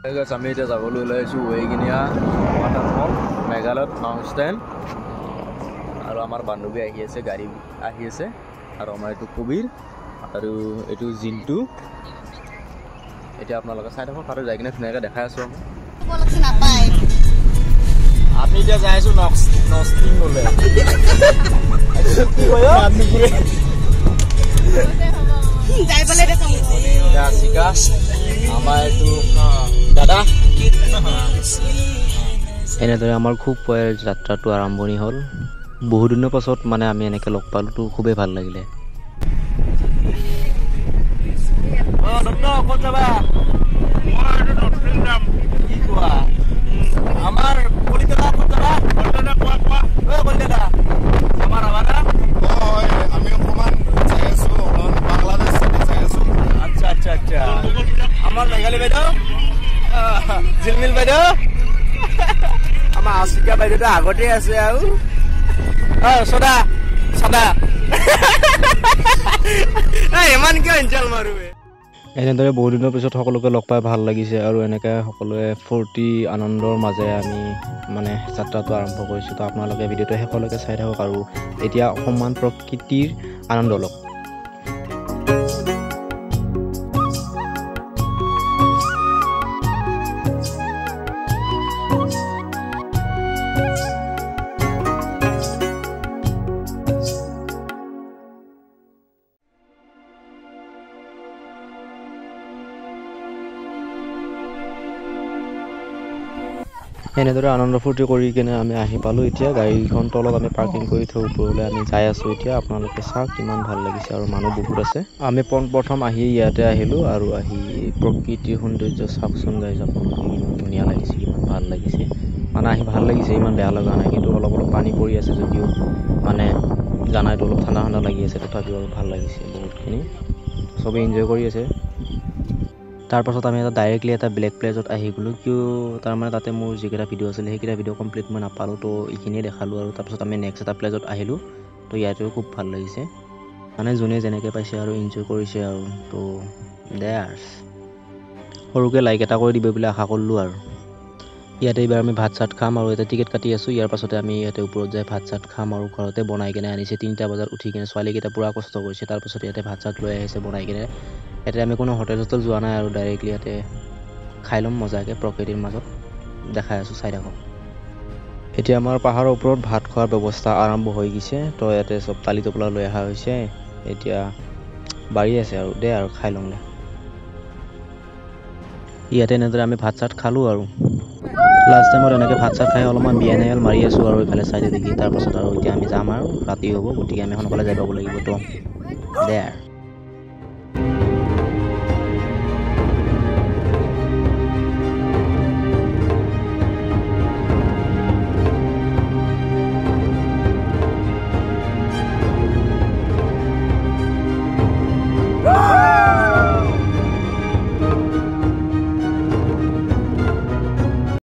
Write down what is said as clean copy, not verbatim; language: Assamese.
আমি এতিয়া যাবলৈ ওলাইছোঁ ৱেইকিনিয়া ৱাটাৰফল মেঘালয়ত মাউণ্টেইন আৰু আমাৰ বান্ধৱী আহি আছে গাড়ী আহি আছে আৰু আমাৰ এইটো কবিৰ আৰু এইটো জিন্তু এতিয়া আপোনালোকে চাই থাকক আৰু যাই কিনে ধুনীয়াকৈ দেখাই আছোঁ আমি এতিয়া যাই আছোঁ নষ্টিং গ'লে আমাৰ এইটো দাদা এনেদৰে আমাৰ খুব যাত্ৰাটো আৰম্ভণি হ'ল বহু দিনৰ পাছত মানে আমি এনেকৈ লগ পালোঁতো খুবেই ভাল লাগিলে আমাৰ আমাৰ মেঘালী বাইদেউ জিলমিল বাইদেউ আমাৰ আশিকা বাইদেউটা আগতে আছে আৰু সদা সদা ইমান কিয় ইনচাল মাৰো এনেদৰে বহু দিনৰ পিছত সকলোকে লগ পাই ভাল লাগিছে আৰু এনেকৈ সকলোৱে ফূৰ্তি আনন্দৰ মাজে আমি মানে যাত্ৰাটো আৰম্ভ কৰিছোঁ তো আপোনালোকে ভিডিঅ'টো শেষলৈকে চাই থাকক আৰু এতিয়া অকণমান প্ৰকৃতিৰ আনন্দ লওক এনেদৰে আনন্দ ফূৰ্তি কৰি কিনে আমি আহি পালোঁ এতিয়া গাড়ীখন তলত আমি পাৰ্কিং কৰি থৈ ওপৰলৈ আমি যাই আছোঁ এতিয়া আপোনালোকে চাওক কিমান ভাল লাগিছে আৰু মানুহ বহুত আছে আমি প্ৰথম আহি ইয়াতে আহিলোঁ আৰু আহি প্ৰকৃতিৰ সৌন্দৰ্য চাওকচোন গাইজ আপোনালোকে কিমান ধুনীয়া লাগিছে কিমান ভাল লাগিছে মানে আহি ভাল লাগিছে ইমান বেয়া লগা নাই কিন্তু অলপ অলপ পানী পৰি আছে যদিও মানে জানাইতো অলপ ঠাণ্ডা ঠাণ্ডা লাগি আছে তথাপিও ভাল লাগিছে বহুতখিনি চবেই এনজয় কৰি আছে তাৰপাছত আমি ডাইৰেক্টলি এটা ব্লেক প্লেছত আহি গ'লোঁ কিয় তাৰমানে তাতে মোৰ যিকেইটা ভিডিঅ' আছিলে সেইকেইটা ভিডিঅ' কমপ্লিট মই নাপালোঁ তো এইখিনিয়ে দেখালোঁ আৰু তাৰপাছত আমি নেক্সট এটা প্লেছত আহিলোঁ তো ইয়াতেও খুব ভাল লাগিছে মানে যোনে যেনেকৈ পাইছে আৰু এনজয় কৰিছে আৰু তো দেয়াৰ্ছ সৰুকৈ লাইক এটা কৰি দিব বুলি আশা কৰিলোঁ আৰু ইয়াতে এইবাৰ আমি ভাত চাত খাম আৰু এটা টিকেট কাটি আছোঁ ইয়াৰ পাছতে আমি ইয়াতে ওপৰত যাই ভাত চাত খাম আৰু ঘৰতে বনাই কিনে আনিছে 3টা বজাত উঠি কিনে ছোৱালীকেইটা পূৰা কষ্ট কৰিছে তাৰপাছত ইয়াতে ভাত চাত লৈ আহিছে বনাই কিনে ইয়াতে আমি কোনো হোটেল চোটেল যোৱা নাই আৰু ডাইৰেক্টলি ইয়াতে খাই ল'ম মজাকৈ প্ৰকৃতিৰ মাজত দেখাই আছোঁ চাই থাকক এতিয়া আমাৰ পাহাৰৰ ওপৰত ভাত খোৱাৰ ব্যৱস্থা আৰম্ভ হৈ গৈছে তো ইয়াতে চব তালি টোপোলা লৈ অহা হৈছে এতিয়া বাঢ়ি আছে আৰু দে আৰু খাই ল'ম দে ইয়াতে এনেদৰে আমি ভাত চাত খালোঁ আৰু লাষ্ট টাইমত এনেকৈ ভাত চাত খাই অলপমান বিয়ানাইল মাৰি আছোঁ আৰু এইফালে চাইডে দেখি তাৰপাছত আৰু এতিয়া আমি যাম আৰু ৰাতি হ'ব গতিকে আমি সোনকালে যাই পাব লাগিব তো দে আৰু